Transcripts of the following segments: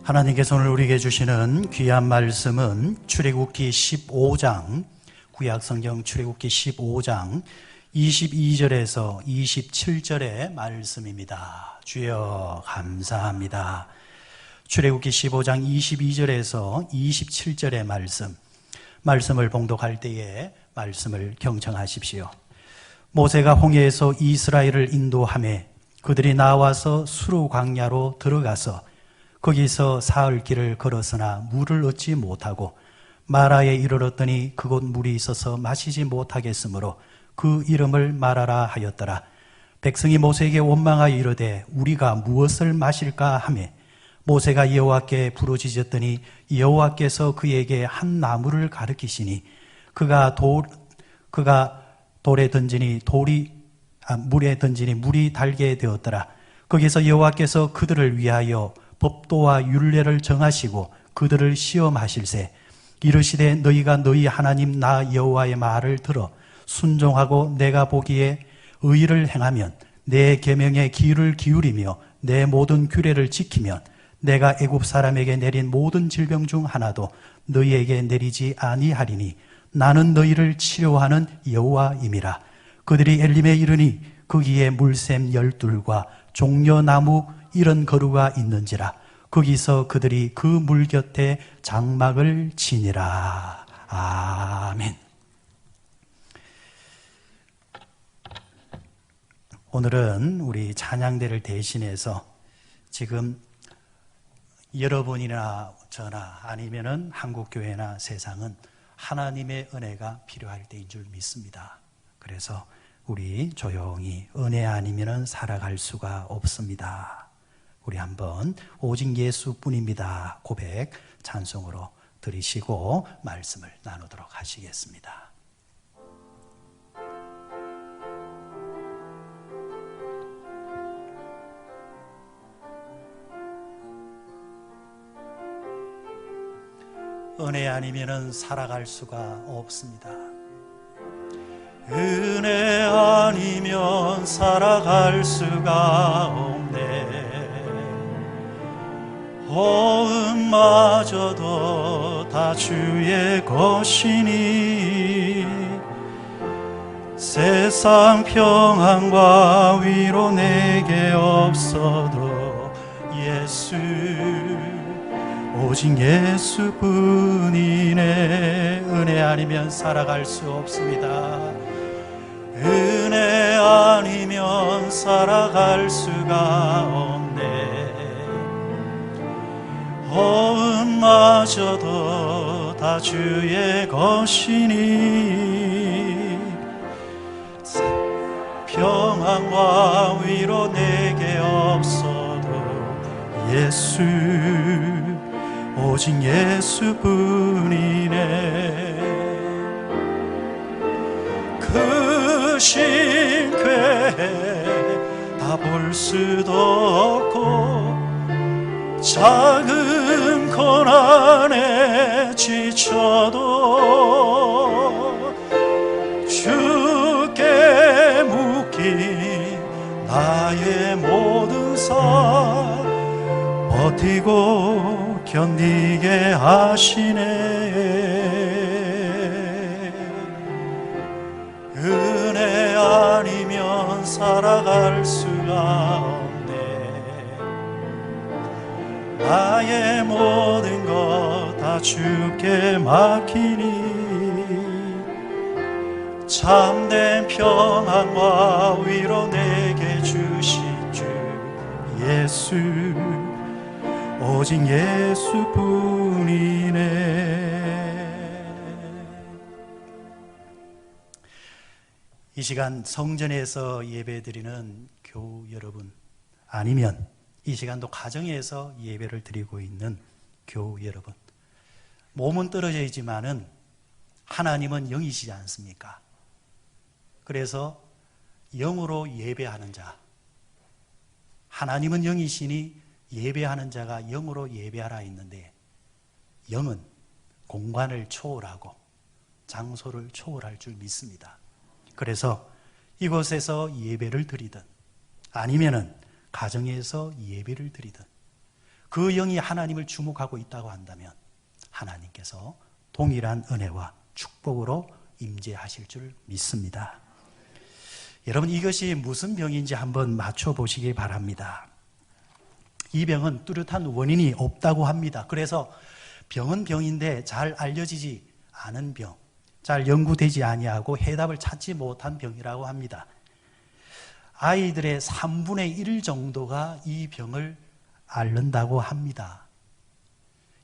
하나님께서 오늘 우리에게 주시는 귀한 말씀은 출애굽기 15장, 구약성경 출애굽기 15장 22절에서 27절의 말씀입니다. 주여 감사합니다. 출애굽기 15장 22절에서 27절의 말씀을 봉독할 때에 말씀을 경청하십시오. 모세가 홍해에서 이스라엘을 인도하매 그들이 나와서 수르 광야로 들어가서 거기서 사흘 길을 걸었으나 물을 얻지 못하고 마라에 이르렀더니 그곳 물이 있어서 마시지 못하겠으므로 그 이름을 마라라 하였더라. 백성이 모세에게 원망하여 이르되 우리가 무엇을 마실까 하며 모세가 여호와께 부르짖었더니 여호와께서 그에게 한 나무를 가르치시니 그가 물에 던지니 물이 달게 되었더라. 거기서 여호와께서 그들을 위하여 법도와 율례를 정하시고 그들을 시험하실세 이르시되 너희가 너희 하나님 나 여호와의 말을 들어 순종하고 내가 보기에 의를 행하면 내 계명에 귀를 기울이며 내 모든 규례를 지키면 내가 애굽 사람에게 내린 모든 질병 중 하나도 너희에게 내리지 아니하리니 나는 너희를 치료하는 여호와임이라. 그들이 엘림에 이르니 거기에 물샘 12과 종려나무 이런 거루가 있는지라. 거기서 그들이 그 물 곁에 장막을 지니라. 아멘. 오늘은 우리 찬양대를 대신해서 지금 여러분이나 저나 아니면은 한국교회나 세상은 하나님의 은혜가 필요할 때인 줄 믿습니다. 그래서 우리 조용히 은혜 아니면은 살아갈 수가 없습니다. 우리 한번 오직 예수뿐입니다 고백 찬송으로 드리시고 말씀을 나누도록 하시겠습니다. 은혜 아니면은 살아갈 수가 없습니다. 은혜 아니면 살아갈 수가 없네. 호흡마저도 다 주의 것이니 세상 평안과 위로 내게 없어도 예수 오직 예수뿐이네. 은혜 아니면 살아갈 수 없습니다. 은혜 아니면 살아갈 수가 없네. 호흡마저도 다 주의 것이니 평안과 위로 내게 없어도 예수 오직 예수뿐이네. 그 신궤 다 볼 수도 없고 작은 고난에 지쳐도 주께 묶인 나의 모든 삶 버티고 견디게 하시네. 은혜 아니면 살아갈 수가 없네. 나의 모든 것 다 주께 맡기니 참된 평안과 위로 내게 주신 주 예수 오직 예수뿐이네. 이 시간 성전에서 예배드리는 교우 여러분 아니면 이 시간도 가정에서 예배를 드리고 있는 교우 여러분, 몸은 떨어져 있지만은 하나님은 영이시지 않습니까? 그래서 영으로 예배하는 자, 하나님은 영이시니 예배하는 자가 영으로 예배하라 했는데 영은 공간을 초월하고 장소를 초월할 줄 믿습니다. 그래서 이곳에서 예배를 드리든 아니면은 가정에서 예배를 드리든 그 영이 하나님을 주목하고 있다고 한다면 하나님께서 동일한 은혜와 축복으로 임재하실 줄 믿습니다. 여러분, 이것이 무슨 병인지 한번 맞춰보시기 바랍니다. 이 병은 뚜렷한 원인이 없다고 합니다. 그래서 병은 병인데 잘 알려지지 않은 병, 잘 연구되지 아니하고 해답을 찾지 못한 병이라고 합니다. 아이들의 3분의 1 정도가 이 병을 앓는다고 합니다.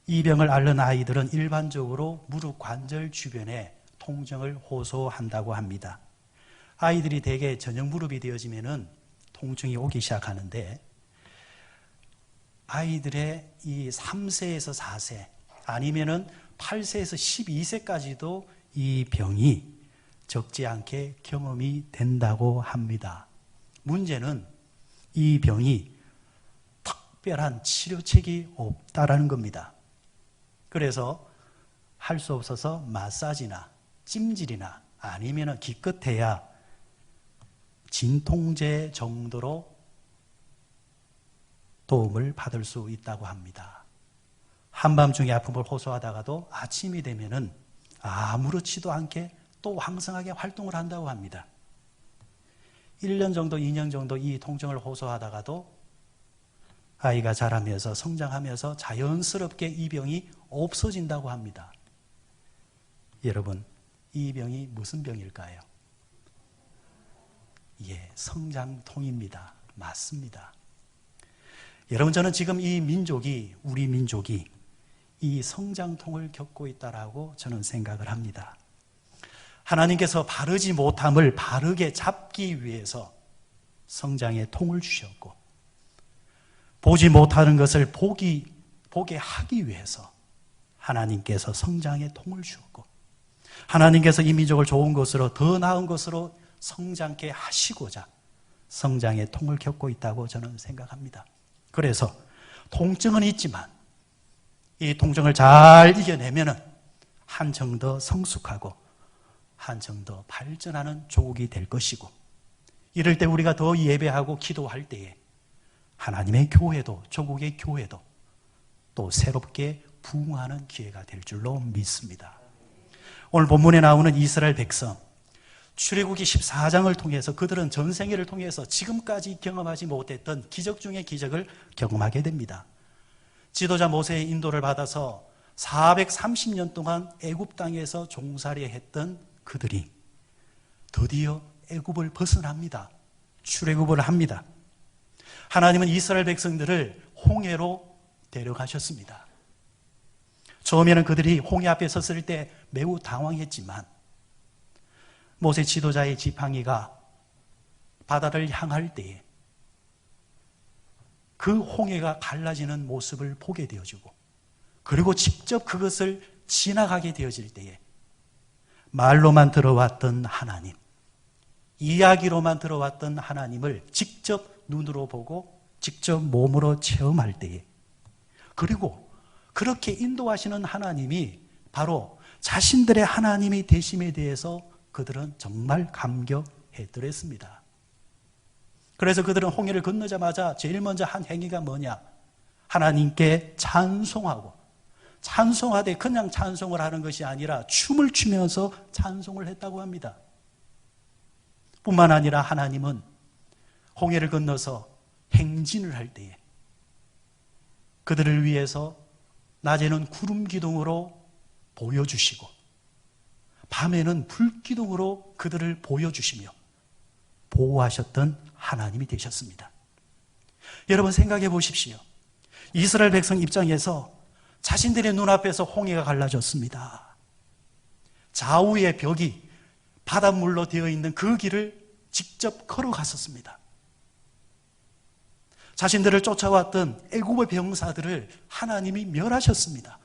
이 병을 앓는 아이들은 일반적으로 무릎 관절 주변에 통증을 호소한다고 합니다. 아이들이 대개 저녁 무릎이 되어지면은 통증이 오기 시작하는데, 아이들의 이 3세에서 4세 아니면은 8세에서 12세까지도 이 병이 적지 않게 경험이 된다고 합니다. 문제는 이 병이 특별한 치료책이 없다라는 겁니다. 그래서 할 수 없어서 마사지나 찜질이나 아니면 기껏해야 진통제 정도로 도움을 받을 수 있다고 합니다. 한밤중에 아픔을 호소하다가도 아침이 되면은 아무렇지도 않게 또 왕성하게 활동을 한다고 합니다. 1년 정도, 2년 정도 이 통증을 호소하다가도 아이가 자라면서 성장하면서 자연스럽게 이 병이 없어진다고 합니다. 여러분, 이 병이 무슨 병일까요? 예, 성장통입니다. 맞습니다. 여러분, 저는 지금 우리 민족이 이 성장통을 겪고 있다라고 저는 생각을 합니다. 하나님께서 바르지 못함을 바르게 잡기 위해서 성장의 통을 주셨고, 보지 못하는 것을 보게 하기 위해서 하나님께서 성장의 통을 주었고, 하나님께서 이 민족을 좋은 것으로, 더 나은 것으로 성장케 하시고자 성장의 통을 겪고 있다고 저는 생각합니다. 그래서 통증은 있지만 이 통증을 잘 이겨내면은 한층 더 성숙하고 한층 더 발전하는 조국이 될 것이고, 이럴 때 우리가 더 예배하고 기도할 때에 하나님의 교회도, 조국의 교회도 또 새롭게 부흥하는 기회가 될 줄로 믿습니다. 오늘 본문에 나오는 이스라엘 백성, 출애굽기 14장을 통해서 그들은 전생애를 통해서 지금까지 경험하지 못했던 기적 중의 기적을 경험하게 됩니다. 지도자 모세의 인도를 받아서 430년 동안 애굽 땅에서 종살이 했던 그들이 드디어 애굽을 벗어납니다. 출애굽을 합니다. 하나님은 이스라엘 백성들을 홍해로 데려가셨습니다. 처음에는 그들이 홍해 앞에 섰을 때 매우 당황했지만 모세 지도자의 지팡이가 바다를 향할 때에 그 홍해가 갈라지는 모습을 보게 되어지고, 그리고 직접 그것을 지나가게 되어질 때에 말로만 들어왔던 하나님, 이야기로만 들어왔던 하나님을 직접 눈으로 보고 직접 몸으로 체험할 때에, 그리고 그렇게 인도하시는 하나님이 바로 자신들의 하나님이 되심에 대해서 그들은 정말 감격했더랬습니다. 그래서 그들은 홍해를 건너자마자 제일 먼저 한 행위가 뭐냐? 하나님께 찬송하고, 찬송하되 그냥 찬송을 하는 것이 아니라 춤을 추면서 찬송을 했다고 합니다. 뿐만 아니라 하나님은 홍해를 건너서 행진을 할 때에 그들을 위해서 낮에는 구름 기둥으로 보여주시고 밤에는 불 기둥으로 그들을 보여주시며 보호하셨던 하나님이 되셨습니다. 여러분, 생각해 보십시오. 이스라엘 백성 입장에서 자신들의 눈앞에서 홍해가 갈라졌습니다. 좌우의 벽이 바닷물로 되어 있는 그 길을 직접 걸어갔었습니다. 자신들을 쫓아왔던 애굽의 병사들을 하나님이 멸하셨습니다.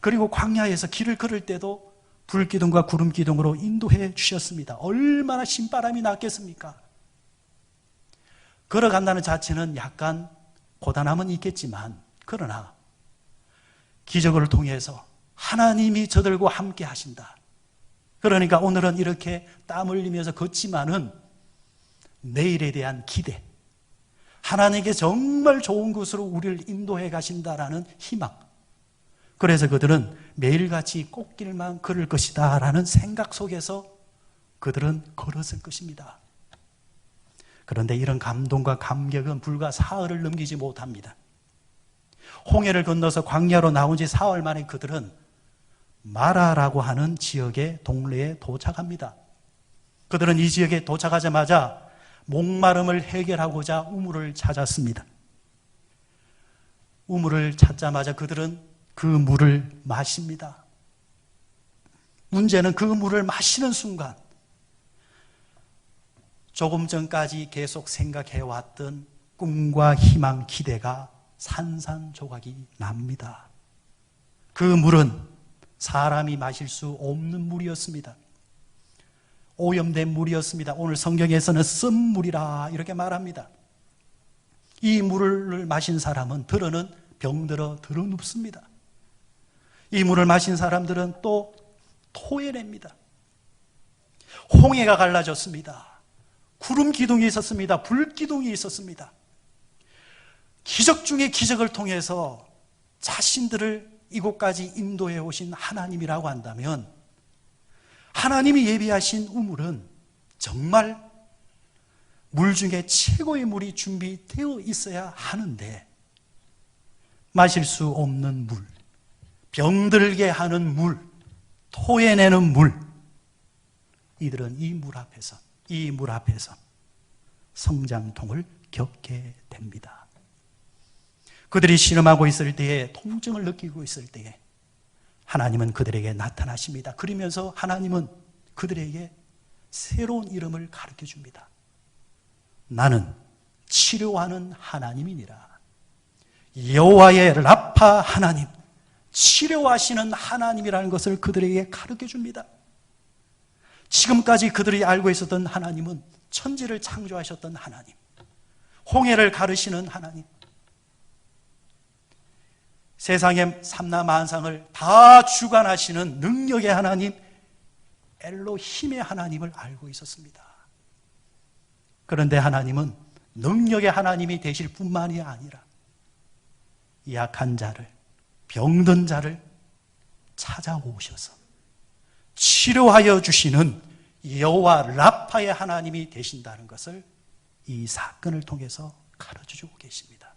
그리고 광야에서 길을 걸을 때도 불기둥과 구름기둥으로 인도해 주셨습니다. 얼마나 신바람이 났겠습니까? 걸어간다는 자체는 약간 고단함은 있겠지만, 그러나 기적을 통해서 하나님이 저들과 함께 하신다. 그러니까 오늘은 이렇게 땀 흘리면서 걷지만은 내일에 대한 기대, 하나님께 정말 좋은 곳으로 우리를 인도해 가신다라는 희망. 그래서 그들은 매일같이 꽃길만 걸을 것이다 라는 생각 속에서 그들은 걸었을 것입니다. 그런데 이런 감동과 감격은 불과 사흘을 넘기지 못합니다. 홍해를 건너서 광야로 나온 지 사흘 만에 그들은 마라라고 하는 지역의 동네에 도착합니다. 그들은 이 지역에 도착하자마자 목마름을 해결하고자 우물을 찾았습니다. 우물을 찾자마자 그들은 그 물을 마십니다. 문제는 그 물을 마시는 순간 조금 전까지 계속 생각해왔던 꿈과 희망, 기대가 산산조각이 납니다. 그 물은 사람이 마실 수 없는 물이었습니다. 오염된 물이었습니다. 오늘 성경에서는 쓴물이라 이렇게 말합니다. 이 물을 마신 사람은 들어는 병들어 들어눕습니다. 이 물을 마신 사람들은 또 토해냅니다. 홍해가 갈라졌습니다. 구름 기둥이 있었습니다. 불 기둥이 있었습니다. 기적 중에 기적을 통해서 자신들을 이곳까지 인도해 오신 하나님이라고 한다면 하나님이 예비하신 우물은 정말 물 중에 최고의 물이 준비되어 있어야 하는데 마실 수 없는 물, 병들게 하는 물, 토해내는 물, 이들은 이 물 앞에서 성장통을 겪게 됩니다. 그들이 신음하고 있을 때에, 통증을 느끼고 있을 때에 하나님은 그들에게 나타나십니다. 그러면서 하나님은 그들에게 새로운 이름을 가르쳐 줍니다. 나는 치료하는 하나님이니라. 여호와의 라파 하나님, 치료하시는 하나님이라는 것을 그들에게 가르쳐 줍니다. 지금까지 그들이 알고 있었던 하나님은 천지를 창조하셨던 하나님, 홍해를 가르시는 하나님, 세상의 삼라만상을 다 주관하시는 능력의 하나님, 엘로힘의 하나님을 알고 있었습니다. 그런데 하나님은 능력의 하나님이 되실 뿐만이 아니라 약한 자를, 병든 자를 찾아오셔서 치료하여 주시는 여호와 라파의 하나님이 되신다는 것을 이 사건을 통해서 가르쳐주고 계십니다.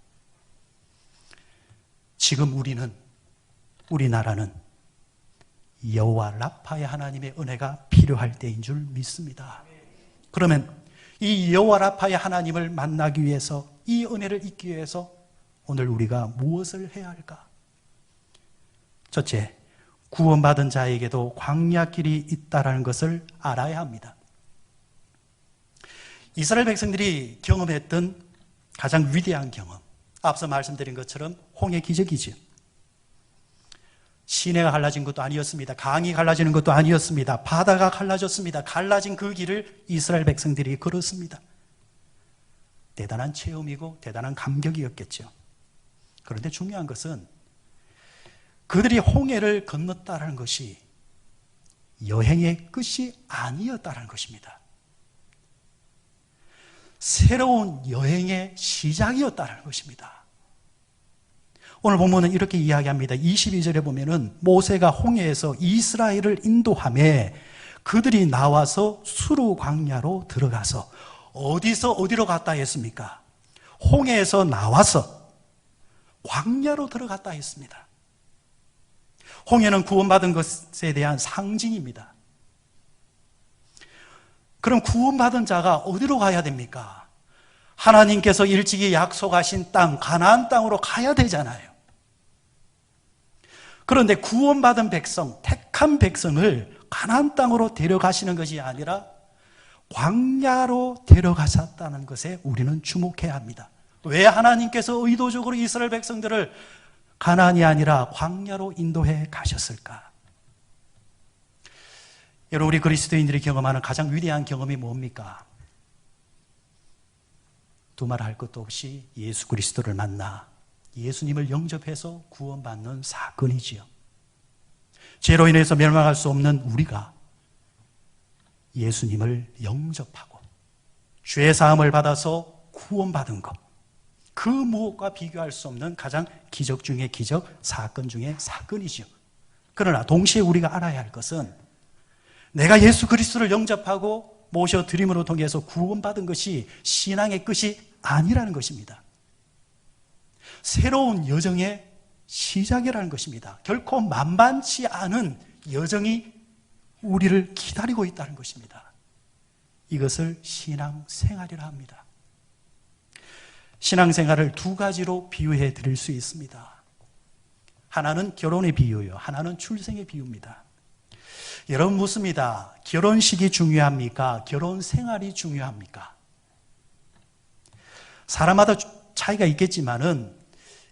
지금 우리나라는 여호와 라파의 하나님의 은혜가 필요할 때인 줄 믿습니다. 그러면 이 여호와 라파의 하나님을 만나기 위해서, 이 은혜를 잊기 위해서 오늘 우리가 무엇을 해야 할까? 첫째, 구원받은 자에게도 광야길이 있다는 것을 알아야 합니다. 이스라엘 백성들이 경험했던 가장 위대한 경험, 앞서 말씀드린 것처럼 홍해 기적이죠. 시내가 갈라진 것도 아니었습니다. 강이 갈라지는 것도 아니었습니다. 바다가 갈라졌습니다. 갈라진 그 길을 이스라엘 백성들이 걸었습니다. 대단한 체험이고 대단한 감격이었겠죠. 그런데 중요한 것은 그들이 홍해를 건넜다는 것이 여행의 끝이 아니었다는 것입니다. 새로운 여행의 시작이었다는 것입니다. 오늘 본문은 이렇게 이야기합니다. 22절에 보면은 모세가 홍해에서 이스라엘을 인도하며 그들이 나와서 수르 광야로 들어가서, 어디서 어디로 갔다 했습니까? 홍해에서 나와서 광야로 들어갔다 했습니다. 홍해는 구원받은 것에 대한 상징입니다. 그럼 구원받은 자가 어디로 가야 됩니까? 하나님께서 일찍이 약속하신 땅, 가나안 땅으로 가야 되잖아요. 그런데 구원받은 백성, 택한 백성을 가나안 땅으로 데려가시는 것이 아니라 광야로 데려가셨다는 것에 우리는 주목해야 합니다. 왜 하나님께서 의도적으로 이스라엘 백성들을 가나안이 아니라 광야로 인도해 가셨을까? 여러분, 우리 그리스도인들이 경험하는 가장 위대한 경험이 뭡니까? 두말할 것도 없이 예수 그리스도를 만나 예수님을 영접해서 구원받는 사건이지요. 죄로 인해서 멸망할 수 없는 우리가 예수님을 영접하고 죄 사함을 받아서 구원받은 것, 그 무엇과 비교할 수 없는 가장 기적 중의 기적, 사건 중의 사건이죠. 그러나 동시에 우리가 알아야 할 것은 내가 예수 그리스도를 영접하고 모셔드림으로 통해서 구원받은 것이 신앙의 끝이 아니라는 것입니다. 새로운 여정의 시작이라는 것입니다. 결코 만만치 않은 여정이 우리를 기다리고 있다는 것입니다. 이것을 신앙생활이라 합니다. 신앙생활을 두 가지로 비유해 드릴 수 있습니다. 하나는 결혼의 비유요, 하나는 출생의 비유입니다. 여러분 묻습니다. 결혼식이 중요합니까? 결혼생활이 중요합니까? 사람마다 차이가 있겠지만은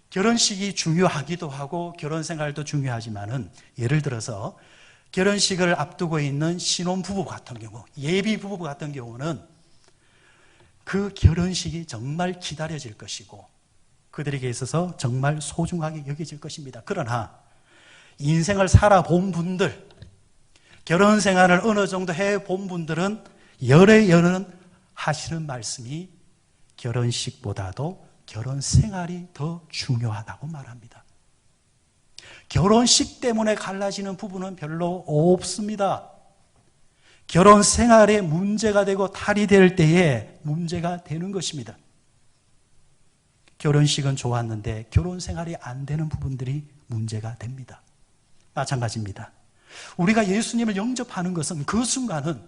결혼식이 중요하기도 하고 결혼생활도 중요하지만은 예를 들어서 결혼식을 앞두고 있는 신혼부부 같은 경우, 예비부부 같은 경우는 그 결혼식이 정말 기다려질 것이고 그들에게 있어서 정말 소중하게 여겨질 것입니다. 그러나 인생을 살아본 분들, 결혼 생활을 어느 정도 해본 분들은 열애연은 하시는 말씀이 결혼식보다도 결혼 생활이 더 중요하다고 말합니다. 결혼식 때문에 갈라지는 부부는 별로 없습니다. 결혼 생활에 문제가 되고 탈이 될 때에 문제가 되는 것입니다. 결혼식은 좋았는데 결혼 생활이 안 되는 부분들이 문제가 됩니다. 마찬가지입니다. 우리가 예수님을 영접하는 것은 그 순간은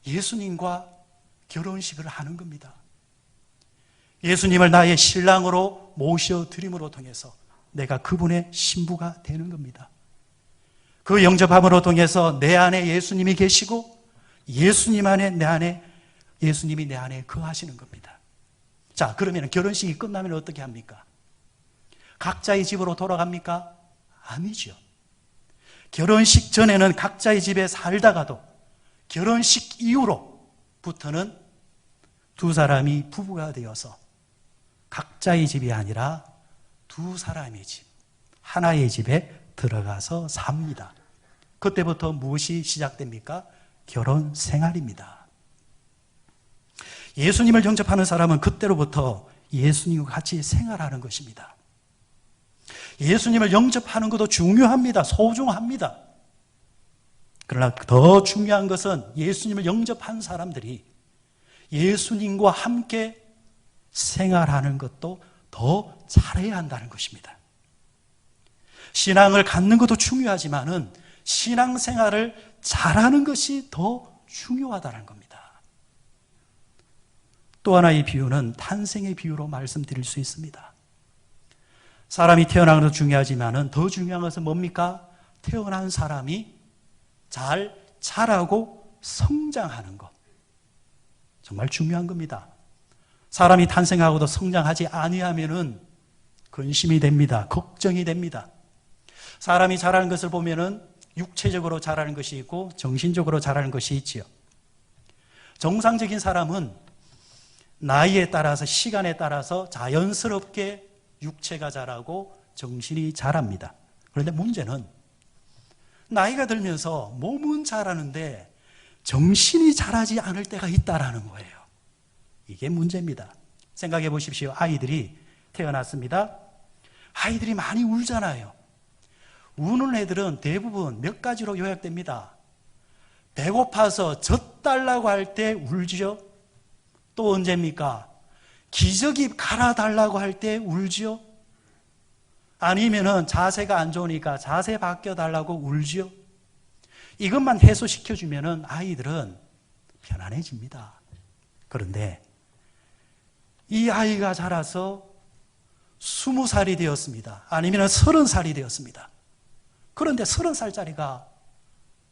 예수님과 결혼식을 하는 겁니다. 예수님을 나의 신랑으로 모셔드림으로 통해서 내가 그분의 신부가 되는 겁니다. 그 영접함으로 통해서 내 안에 예수님이 계시고 예수님 안에 내 안에 예수님이 내 안에 거하시는 겁니다. 자, 그러면 결혼식이 끝나면 어떻게 합니까? 각자의 집으로 돌아갑니까? 아니죠. 결혼식 전에는 각자의 집에 살다가도 결혼식 이후로부터는 두 사람이 부부가 되어서 각자의 집이 아니라 두 사람의 집, 하나의 집에 들어가서 삽니다. 그때부터 무엇이 시작됩니까? 결혼 생활입니다. 예수님을 영접하는 사람은 그때로부터 예수님과 같이 생활하는 것입니다. 예수님을 영접하는 것도 중요합니다. 소중합니다. 그러나 더 중요한 것은 예수님을 영접한 사람들이 예수님과 함께 생활하는 것도 더 잘해야 한다는 것입니다. 신앙을 갖는 것도 중요하지만은 신앙생활을 잘하는 것이 더 중요하다는 겁니다. 또 하나의 비유는 탄생의 비유로 말씀드릴 수 있습니다. 사람이 태어나는 것도 중요하지만은 더 중요한 것은 뭡니까? 태어난 사람이 잘 자라고 성장하는 것. 정말 중요한 겁니다. 사람이 탄생하고도 성장하지 아니하면은 근심이 됩니다. 걱정이 됩니다. 사람이 자라는 것을 보면은 육체적으로 자라는 것이 있고 정신적으로 자라는 것이 있지요. 정상적인 사람은 나이에 따라서 시간에 따라서 자연스럽게 육체가 자라고 정신이 자랍니다. 그런데 문제는 나이가 들면서 몸은 자라는데 정신이 자라지 않을 때가 있다라는 거예요. 이게 문제입니다. 생각해 보십시오. 아이들이 태어났습니다. 아이들이 많이 울잖아요. 우는 애들은 대부분 몇 가지로 요약됩니다. 배고파서 젖 달라고 할 때 울지요. 또 언제입니까? 기저귀 갈아달라고 할 때 울지요. 아니면은 자세가 안 좋으니까 자세 바뀌어달라고 울지요. 이것만 해소시켜주면은 아이들은 편안해집니다. 그런데 이 아이가 자라서 20살이 되었습니다. 아니면 30살이 되었습니다. 그런데 30살짜리가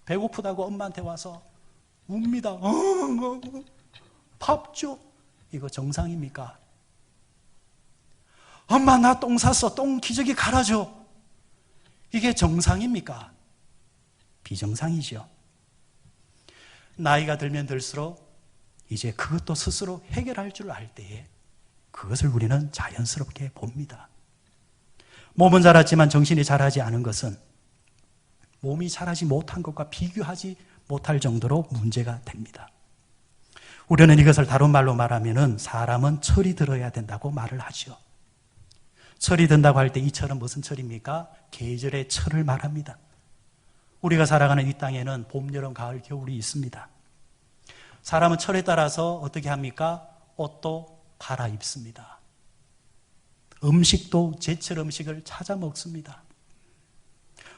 배고프다고 엄마한테 와서 웁니다. 밥 줘. 이거 정상입니까? 엄마 나 똥 쌌어. 똥 기저귀 갈아줘. 이게 정상입니까? 비정상이죠. 나이가 들면 들수록 이제 그것도 스스로 해결할 줄 알 때에 그것을 우리는 자연스럽게 봅니다. 몸은 자랐지만 정신이 자라지 않은 것은 몸이 자라지 못한 것과 비교하지 못할 정도로 문제가 됩니다. 우리는 이것을 다른 말로 말하면은 사람은 철이 들어야 된다고 말을 하죠. 철이 든다고 할 때 이 철은 무슨 철입니까? 계절의 철을 말합니다. 우리가 살아가는 이 땅에는 봄, 여름, 가을, 겨울이 있습니다. 사람은 철에 따라서 어떻게 합니까? 옷도 갈아입습니다. 음식도 제철 음식을 찾아 먹습니다.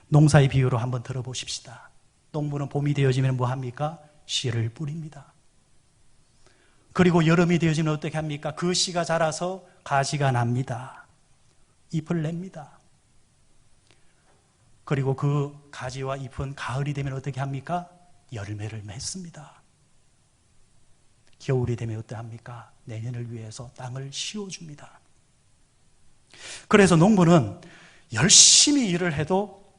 농사의 비유로 한번 들어보십시다. 농부는 봄이 되어지면 뭐 합니까? 씨를 뿌립니다. 그리고 여름이 되어지면 어떻게 합니까? 그 씨가 자라서 가지가 납니다. 잎을 냅니다. 그리고 그 가지와 잎은 가을이 되면 어떻게 합니까? 열매를 맺습니다. 겨울이 되면 어떠합니까? 내년을 위해서 땅을 씌워줍니다. 그래서 농부는 열심히 일을 해도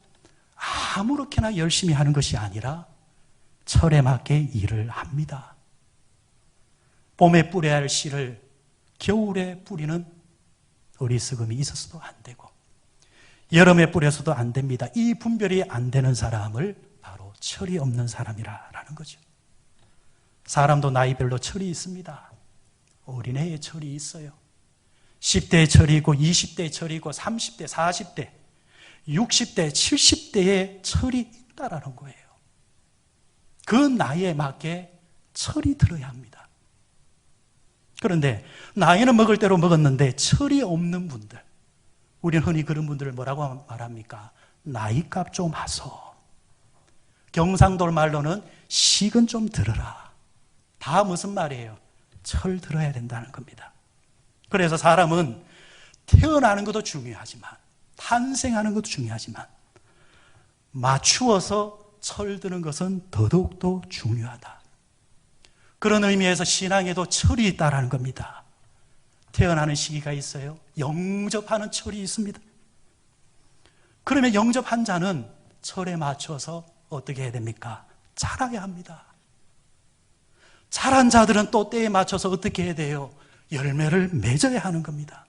아무렇게나 열심히 하는 것이 아니라 철에 맞게 일을 합니다. 봄에 뿌려야 할 씨를 겨울에 뿌리는 어리석음이 있어서도 안 되고 여름에 뿌려서도 안 됩니다. 이 분별이 안 되는 사람을 바로 철이 없는 사람이라는 거죠. 사람도 나이별로 철이 있습니다. 어린애의 철이 있어요. 10대의 철이 있고 20대의 철이 있고 30대, 40대, 60대, 70대의 철이 있다라는 거예요. 그 나이에 맞게 철이 들어야 합니다. 그런데 나이는 먹을 대로 먹었는데 철이 없는 분들, 우리는 흔히 그런 분들을 뭐라고 말합니까? 나이값 좀 하소. 경상도 말로는 식은 좀 들어라. 다 무슨 말이에요? 철 들어야 된다는 겁니다. 그래서 사람은 태어나는 것도 중요하지만 탄생하는 것도 중요하지만 맞추어서 철드는 것은 더더욱더 중요하다. 그런 의미에서 신앙에도 철이 있다는 겁니다. 태어나는 시기가 있어요. 영접하는 철이 있습니다. 그러면 영접한 자는 철에 맞춰서 어떻게 해야 됩니까? 자라야 합니다. 자란 자들은 또 때에 맞춰서 어떻게 해야 돼요? 열매를 맺어야 하는 겁니다.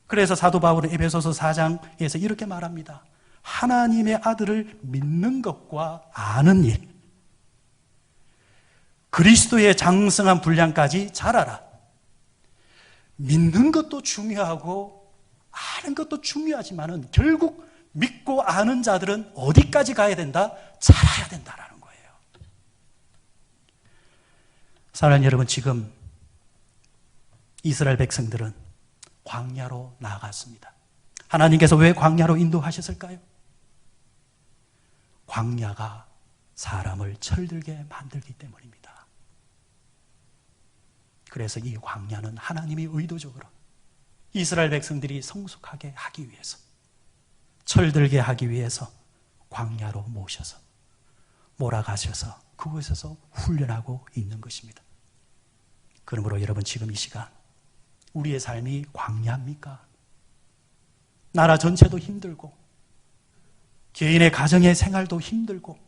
그래서 사도 바울은 에베소서 4장에서 이렇게 말합니다. 하나님의 아들을 믿는 것과 아는 일, 그리스도의 장성한 분량까지 자라라. 믿는 것도 중요하고 아는 것도 중요하지만은 결국 믿고 아는 자들은 어디까지 가야 된다? 자라야 된다라는 거예요. 사랑하는 여러분, 지금 이스라엘 백성들은 광야로 나아갔습니다. 하나님께서 왜 광야로 인도하셨을까요? 광야가 사람을 철들게 만들기 때문입니다. 그래서 이 광야는 하나님이 의도적으로 이스라엘 백성들이 성숙하게 하기 위해서, 철들게 하기 위해서 광야로 모셔서 몰아가셔서 그곳에서 훈련하고 있는 것입니다. 그러므로 여러분, 지금 이 시간 우리의 삶이 광야입니까? 나라 전체도 힘들고 개인의 가정의 생활도 힘들고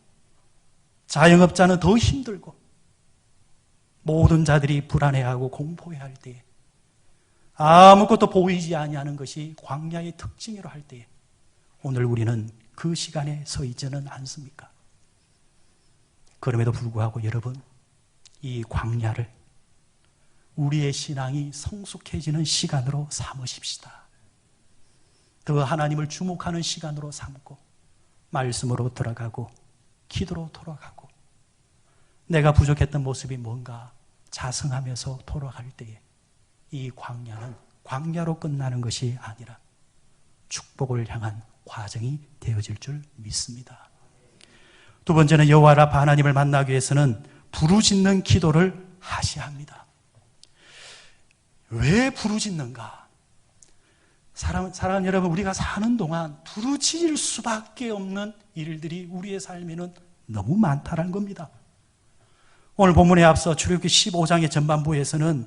자영업자는 더 힘들고 모든 자들이 불안해하고 공포해할 때에 아무것도 보이지 아니하는 것이 광야의 특징이라 할 때에 오늘 우리는 그 시간에 서 있지는 않습니까? 그럼에도 불구하고 여러분, 이 광야를 우리의 신앙이 성숙해지는 시간으로 삼으십시다. 더 하나님을 주목하는 시간으로 삼고 말씀으로 돌아가고 기도로 돌아가고 내가 부족했던 모습이 뭔가 자성하면서 돌아갈 때에 이 광야는 광야로 끝나는 것이 아니라 축복을 향한 과정이 되어질 줄 믿습니다. 두 번째는 여호와 라파 하나님을 만나기 위해서는 부르짖는 기도를 하셔야 합니다. 왜 부르짖는가? 사랑하는 여러분, 우리가 사는 동안 부르짖을 수밖에 없는 일들이 우리의 삶에는 너무 많다는 겁니다. 오늘 본문에 앞서 출애굽기 15장의 전반부에서는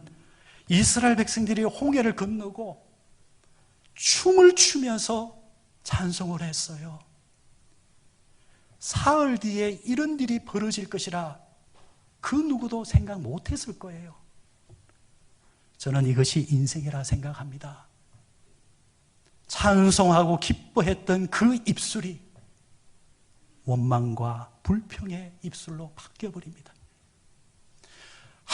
이스라엘 백성들이 홍해를 건너고 춤을 추면서 찬송을 했어요. 사흘 뒤에 이런 일이 벌어질 것이라 그 누구도 생각 못했을 거예요. 저는 이것이 인생이라 생각합니다. 찬송하고 기뻐했던 그 입술이 원망과 불평의 입술로 바뀌어버립니다.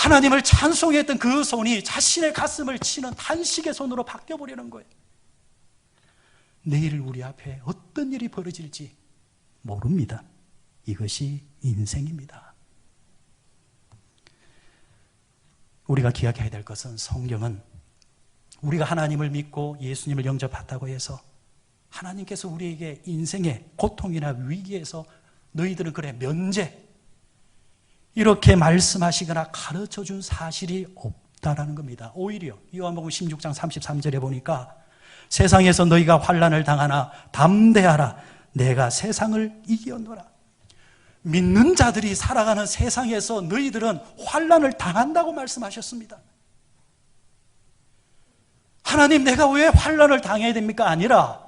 하나님을 찬송했던 그 손이 자신의 가슴을 치는 탄식의 손으로 바뀌어버리는 거예요. 내일 우리 앞에 어떤 일이 벌어질지 모릅니다. 이것이 인생입니다. 우리가 기억해야 될 것은 성경은 우리가 하나님을 믿고 예수님을 영접했다고 해서 하나님께서 우리에게 인생의 고통이나 위기에서 너희들은 그래 면제 이렇게 말씀하시거나 가르쳐준 사실이 없다라는 겁니다. 오히려 요한복음 16장 33절에 보니까 세상에서 너희가 환난을 당하나 담대하라 내가 세상을 이겼노라. 믿는 자들이 살아가는 세상에서 너희들은 환난을 당한다고 말씀하셨습니다. 하나님 내가 왜 환난을 당해야 됩니까? 아니라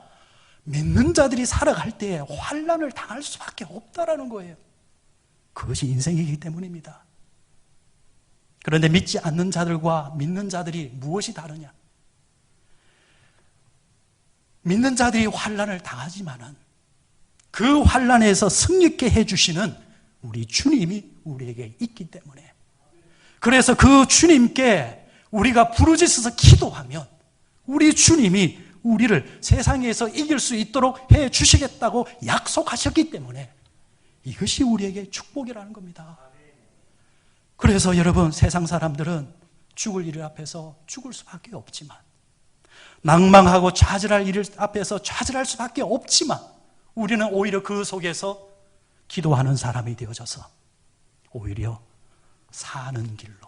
믿는 자들이 살아갈 때에 환난을 당할 수밖에 없다라는 거예요. 그것이 인생이기 때문입니다. 그런데 믿지 않는 자들과 믿는 자들이 무엇이 다르냐? 믿는 자들이 환난을 당하지만은 그 환난에서 승리케 해주시는 우리 주님이 우리에게 있기 때문에 그래서 그 주님께 우리가 부르짖어서 기도하면 우리 주님이 우리를 세상에서 이길 수 있도록 해주시겠다고 약속하셨기 때문에 이것이 우리에게 축복이라는 겁니다. 그래서 여러분 세상 사람들은 죽을 일 앞에서 죽을 수밖에 없지만 낭망하고 좌절할 일 앞에서 좌절할 수밖에 없지만 우리는 오히려 그 속에서 기도하는 사람이 되어져서 오히려 사는 길로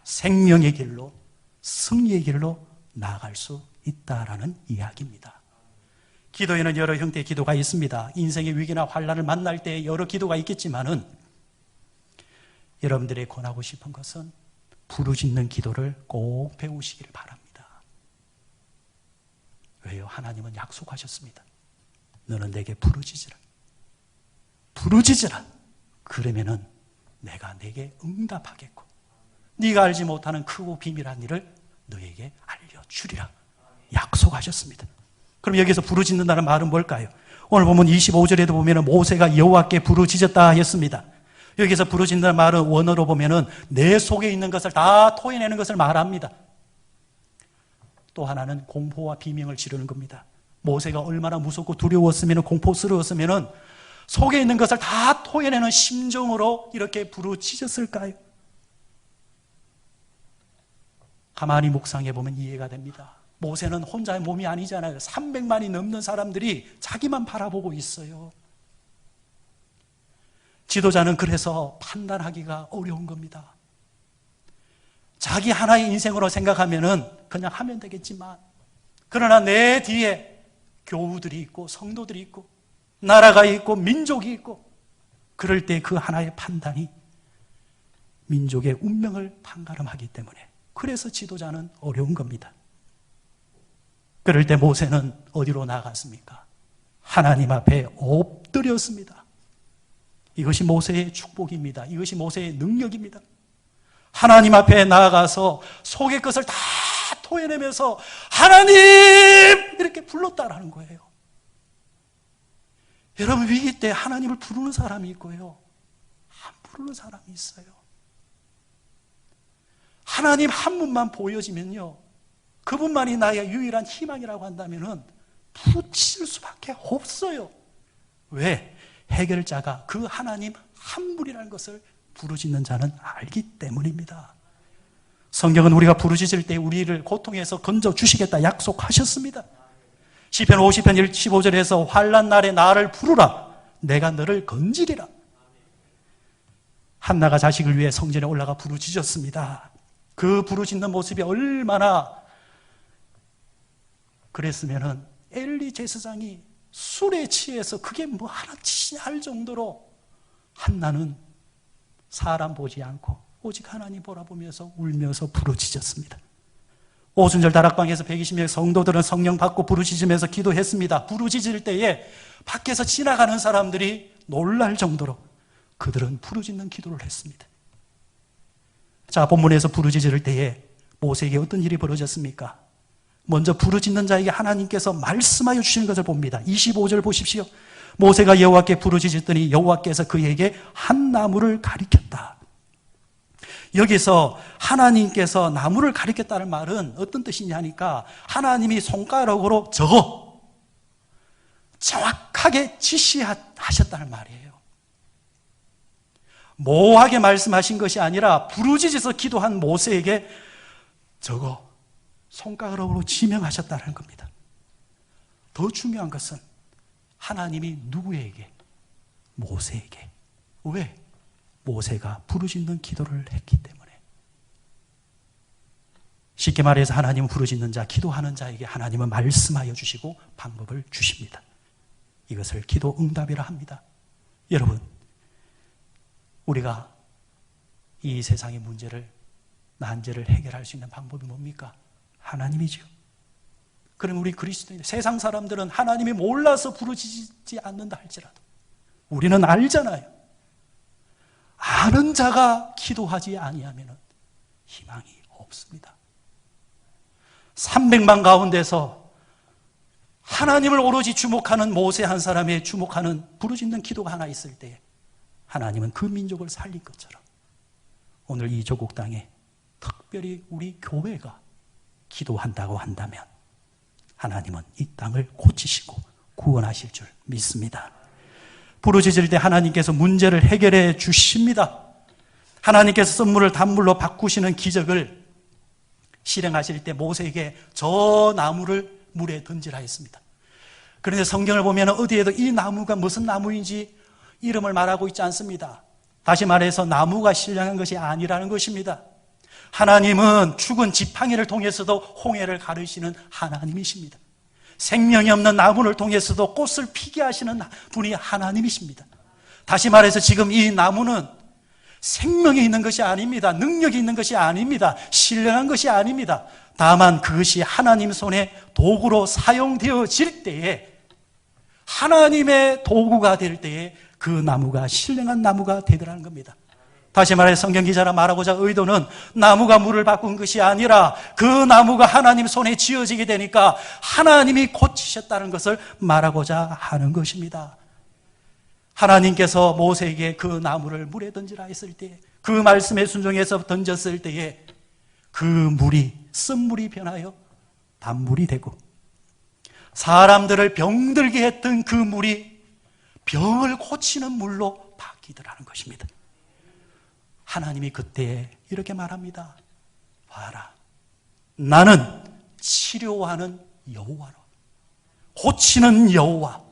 생명의 길로 승리의 길로 나아갈 수 있다라는 이야기입니다. 기도에는 여러 형태의 기도가 있습니다. 인생의 위기나 환난을 만날 때 여러 기도가 있겠지만은 여러분들이 권하고 싶은 것은 부르짖는 기도를 꼭 배우시기를 바랍니다. 왜요? 하나님은 약속하셨습니다. 너는 내게 부르짖으라. 부르짖으라. 그러면은 내가 내게 응답하겠고 네가 알지 못하는 크고 비밀한 일을 너에게 알려주리라. 약속하셨습니다. 그럼 여기서 부르짖는다는 말은 뭘까요? 오늘 보면 25절에도 보면 모세가 여호와께 부르짖었다 했습니다. 여기서 부르짖는다는 말은 원어로 보면 내 속에 있는 것을 다 토해내는 것을 말합니다. 또 하나는 공포와 비명을 지르는 겁니다. 모세가 얼마나 무섭고 두려웠으면 공포스러웠으면 속에 있는 것을 다 토해내는 심정으로 이렇게 부르짖었을까요? 가만히 묵상해 보면 이해가 됩니다. 모세는 혼자의 몸이 아니잖아요. 300만이 넘는 사람들이 자기만 바라보고 있어요. 지도자는 그래서 판단하기가 어려운 겁니다. 자기 하나의 인생으로 생각하면은 그냥 하면 되겠지만 그러나 내 뒤에 교우들이 있고 성도들이 있고 나라가 있고 민족이 있고 그럴 때 그 하나의 판단이 민족의 운명을 판가름하기 때문에 그래서 지도자는 어려운 겁니다. 그럴 때 모세는 어디로 나갔습니까? 하나님 앞에 엎드렸습니다. 이것이 모세의 축복입니다. 이것이 모세의 능력입니다. 하나님 앞에 나아가서 속의 것을 다 토해내면서 하나님! 이렇게 불렀다라는 거예요. 여러분 위기 때 하나님을 부르는 사람이 있고요. 안 부르는 사람이 있어요. 하나님 한 분만 보여지면요. 그분만이 나의 유일한 희망이라고 한다면 부딪힐 수밖에 없어요. 왜? 해결자가 그 하나님 한 분이라는 것을 부르짖는 자는 알기 때문입니다. 성경은 우리가 부르짖을 때 우리를 고통에서 건져주시겠다 약속하셨습니다. 시편 50편 15절에서 환난 날에 나를 부르라 내가 너를 건지리라. 한나가 자식을 위해 성전에 올라가 부르짖었습니다. 그 부르짖는 모습이 얼마나 그랬으면은 엘리 제사장이 술에 취해서 그게 뭐 하나치냐 할 정도로 한나는 사람 보지 않고 오직 하나님 보라보면서 울면서 부르짖었습니다. 오순절 다락방에서 120명 성도들은 성령 받고 부르짖으면서 기도했습니다. 부르짖을 때에 밖에서 지나가는 사람들이 놀랄 정도로 그들은 부르짖는 기도를 했습니다. 자, 본문에서 부르짖을 때에 모세에게 어떤 일이 벌어졌습니까? 먼저 부르짖는 자에게 하나님께서 말씀하여 주시는 것을 봅니다. 25절 보십시오. 모세가 여호와께 부르짖었더니 여호와께서 그에게 한 나무를 가리켰다. 여기서 하나님께서 나무를 가리켰다는 말은 어떤 뜻이냐 하니까 하나님이 손가락으로 적어 정확하게 지시하셨다는 말이에요. 모호하게 말씀하신 것이 아니라 부르짖어서 기도한 모세에게 적어 손가락으로 지명하셨다는 겁니다. 더 중요한 것은 하나님이 누구에게? 모세에게. 왜? 모세가 부르짖는 기도를 했기 때문에. 쉽게 말해서 하나님은 부르짖는 자, 기도하는 자에게 하나님은 말씀하여 주시고 방법을 주십니다. 이것을 기도 응답이라 합니다. 여러분, 우리가 이 세상의 문제를, 난제를 해결할 수 있는 방법이 뭡니까? 하나님이죠. 그럼 우리 그리스도인, 세상 사람들은 하나님이 몰라서 부르짖지 않는다 할지라도 우리는 알잖아요. 아는 자가 기도하지 아니하면 희망이 없습니다. 300만 가운데서 하나님을 오로지 주목하는 모세 한 사람의 주목하는 부르짖는 기도가 하나 있을 때 하나님은 그 민족을 살린 것처럼 오늘 이 조국 땅에 특별히 우리 교회가 기도한다고 한다면 하나님은 이 땅을 고치시고 구원하실 줄 믿습니다. 부르짖을 때 하나님께서 문제를 해결해 주십니다. 하나님께서 썬물을 단물로 바꾸시는 기적을 실행하실 때 모세에게 저 나무를 물에 던지라 했습니다. 그런데 성경을 보면 어디에도 이 나무가 무슨 나무인지 이름을 말하고 있지 않습니다. 다시 말해서 나무가 신령한 것이 아니라는 것입니다. 하나님은 죽은 지팡이를 통해서도 홍해를 가르시는 하나님이십니다. 생명이 없는 나무를 통해서도 꽃을 피게 하시는 분이 하나님이십니다. 다시 말해서 지금 이 나무는 생명이 있는 것이 아닙니다. 능력이 있는 것이 아닙니다. 신령한 것이 아닙니다. 다만 그것이 하나님 손에 도구로 사용되어질 때에, 하나님의 도구가 될 때에 그 나무가 신령한 나무가 되더라는 겁니다. 다시 말해 성경 기자라 말하고자 의도는 나무가 물을 바꾼 것이 아니라 그 나무가 하나님 손에 쥐어지게 되니까 하나님이 고치셨다는 것을 말하고자 하는 것입니다. 하나님께서 모세에게 그 나무를 물에 던지라 했을 때, 그 말씀에 순종해서 던졌을 때에 그 물이 쓴물이 변하여 단물이 되고, 사람들을 병들게 했던 그 물이 병을 고치는 물로 바뀌더라는 것입니다. 하나님이 그때 이렇게 말합니다. 봐라, 나는 치료하는 여호와로, 고치는 여호와,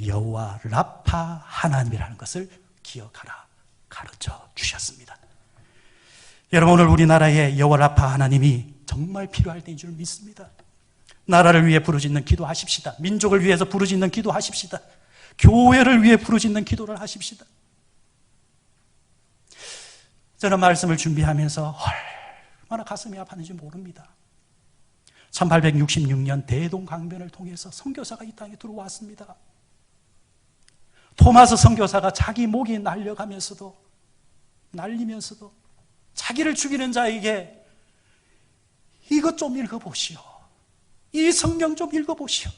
여호와 라파 하나님이라는 것을 기억하라 가르쳐 주셨습니다. 여러분, 오늘 우리나라에 여호와 라파 하나님이 정말 필요할 때인 줄 믿습니다. 나라를 위해 부르짖는 기도하십시다. 민족을 위해서 부르짖는 기도하십시다. 교회를 위해 부르짖는 기도를 하십시다. 저는 말씀을 준비하면서 얼마나 가슴이 아팠는지 모릅니다. 1866년 대동강변을 통해서 선교사가 이 땅에 들어왔습니다. 토마스 선교사가 자기 목이 날려가면서도, 날리면서도 자기를 죽이는 자에게 이것 좀 읽어보시오, 이 성경 좀 읽어보시오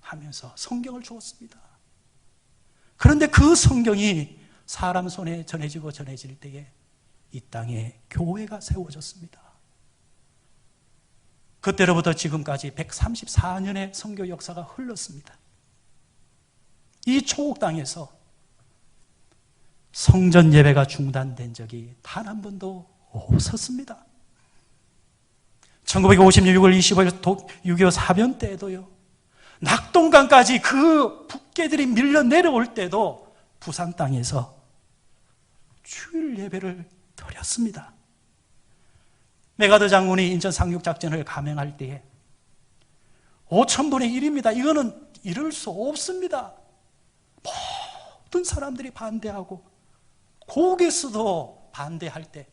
하면서 성경을 주었습니다. 그런데 그 성경이 사람 손에 전해지고 전해질 때에 이 땅에 교회가 세워졌습니다. 그때로부터 지금까지 134년의 선교 역사가 흘렀습니다. 이 초국 땅에서 성전 예배가 중단된 적이 단 한 번도 없었습니다. 1956년 6월 25일 6.25 사변 때에도요, 낙동강까지 그 북괴들이 밀려 내려올 때도 부산 땅에서 주일 예배를 드렸습니다. 메가더 장군이 인천 상륙작전을 감행할 때에 5,000분의 1입니다. 이거는 이룰 수 없습니다. 모든 사람들이 반대하고 고국에서도 반대할 때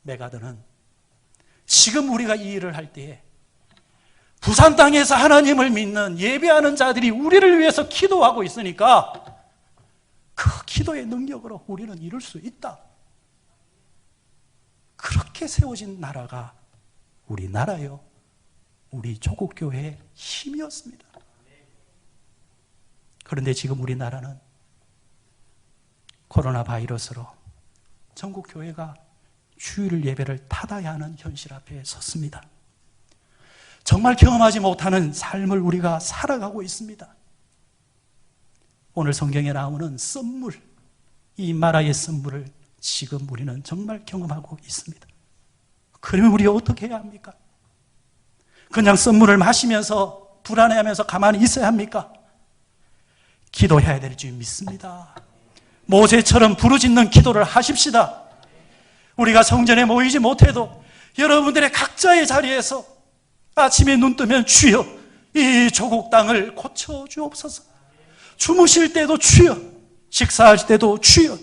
메가더는 지금 우리가 이 일을 할 때에 부산 땅에서 하나님을 믿는 예배하는 자들이 우리를 위해서 기도하고 있으니까 그 기도의 능력으로 우리는 이룰 수 있다. 그렇게 세워진 나라가 우리나라요, 우리 조국교회의 힘이었습니다. 그런데 지금 우리나라는 코로나 바이러스로 전국 교회가 주일 예배를 타다야 하는 현실 앞에 섰습니다. 정말 경험하지 못하는 삶을 우리가 살아가고 있습니다. 오늘 성경에 나오는 썸물, 이 마라의 썸물을 지금 우리는 정말 경험하고 있습니다. 그러면 우리 어떻게 해야 합니까? 그냥 썸물을 마시면서 불안해하면서 가만히 있어야 합니까? 기도해야 될 줄 믿습니다. 모세처럼 부르짖는 기도를 하십시다. 우리가 성전에 모이지 못해도 여러분들의 각자의 자리에서 아침에 눈 뜨면 주여 이 조국 땅을 고쳐주옵소서. 주무실 때도 주여, 식사할 때도 주여.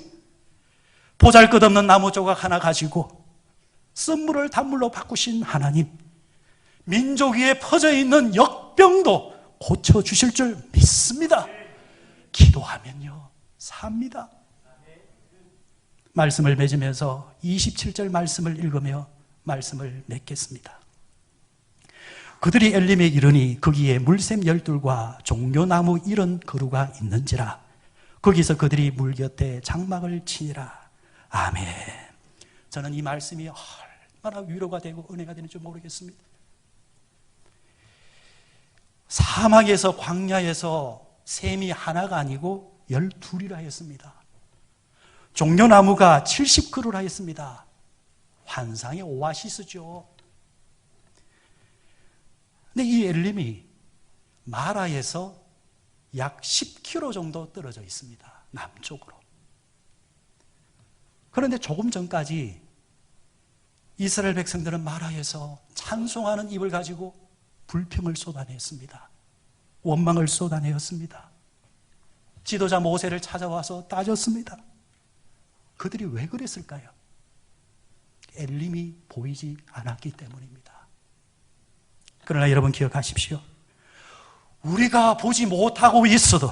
보잘것없는 나무 조각 하나 가지고 썸물을 단물로 바꾸신 하나님, 민족 위에 퍼져 있는 역병도 고쳐주실 줄 믿습니다. 기도하면요 삽니다. 말씀을 맺으면서 27절 말씀을 읽으며 말씀을 맺겠습니다. 그들이 엘림에 이르니 거기에 물샘 12과 종려나무 70그루가 있는지라. 거기서 그들이 물 곁에 장막을 치니라. 아멘. 저는 이 말씀이 얼마나 위로가 되고 은혜가 되는지 모르겠습니다. 사막에서 광야에서 샘이 하나가 아니고 12이라 했습니다. 종려나무가 70그루라 했습니다. 환상의 오아시스죠. 근데 이 엘림이 마라에서 약 10km 정도 떨어져 있습니다. 남쪽으로. 그런데 조금 전까지 이스라엘 백성들은 마라에서 찬송하는 입을 가지고 불평을 쏟아냈습니다. 원망을 쏟아내었습니다. 지도자 모세를 찾아와서 따졌습니다. 그들이 왜 그랬을까요? 엘림이 보이지 않았기 때문입니다. 그러나 여러분 기억하십시오. 우리가 보지 못하고 있어도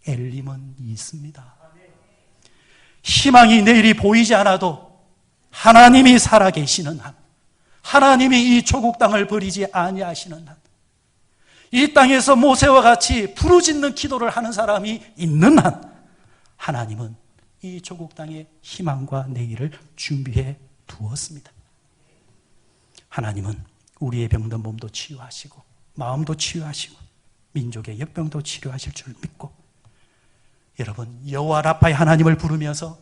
엘림은 있습니다. 희망이 내일이 보이지 않아도 하나님이 살아계시는 한, 하나님이 이 조국 땅을 버리지 아니하시는 한, 이 땅에서 모세와 같이 부르짖는 기도를 하는 사람이 있는 한, 하나님은 이 조국 땅의 희망과 내일을 준비해 두었습니다. 하나님은 우리의 병든 몸도 치유하시고 마음도 치유하시고 민족의 역병도 치료하실 줄 믿고, 여러분 여호와 라파의 하나님을 부르면서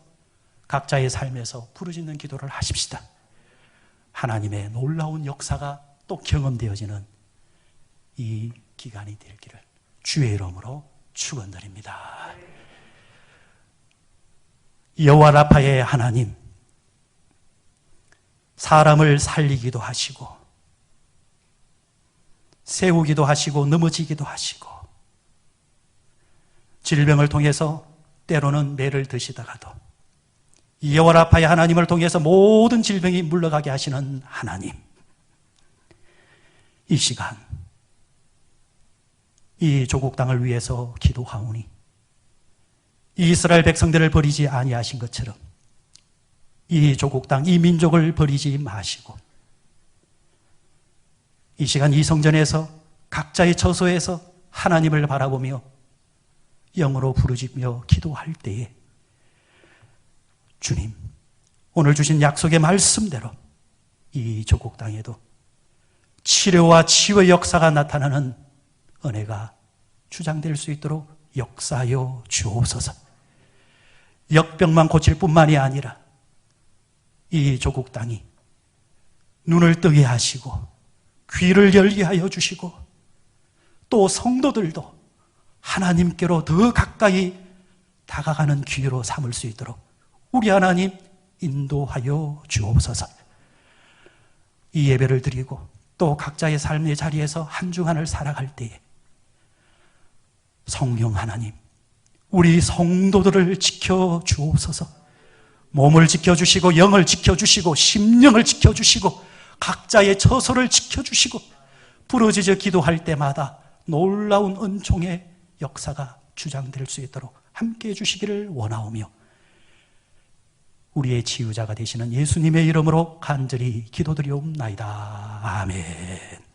각자의 삶에서 부르짖는 기도를 하십시다. 하나님의 놀라운 역사가 또 경험되어지는 이 기간이 되기를 주의 이름으로 축원드립니다. 여호와 라파의 하나님, 사람을 살리기도 하시고 세우기도 하시고 넘어지기도 하시고 질병을 통해서 때로는 매를 드시다가도 여호와 라파의 하나님을 통해서 모든 질병이 물러가게 하시는 하나님, 이 시간 이 조국 땅을 위해서 기도하오니 이스라엘 백성들을 버리지 아니하신 것처럼 이 조국 땅, 이 민족을 버리지 마시고 이 시간 이 성전에서 각자의 처소에서 하나님을 바라보며 영으로 부르짖며 기도할 때에 주님, 오늘 주신 약속의 말씀대로 이 조국 땅에도 치료와 치유의 역사가 나타나는 은혜가 주장될 수 있도록 역사하여 주옵소서. 역병만 고칠 뿐만이 아니라 이 조국 땅이 눈을 뜨게 하시고 귀를 열게 하여 주시고 또 성도들도 하나님께로 더 가까이 다가가는 기회로 삼을 수 있도록 우리 하나님 인도하여 주옵소서. 이 예배를 드리고 또 각자의 삶의 자리에서 한 주간을 살아갈 때에 성령 하나님, 우리 성도들을 지켜주옵소서. 몸을 지켜주시고 영을 지켜주시고 심령을 지켜주시고 각자의 처소를 지켜주시고 부르짖어 기도할 때마다 놀라운 은총의 역사가 주장될 수 있도록 함께해 주시기를 원하오며 우리의 치유자가 되시는 예수님의 이름으로 간절히 기도드리옵나이다. 아멘.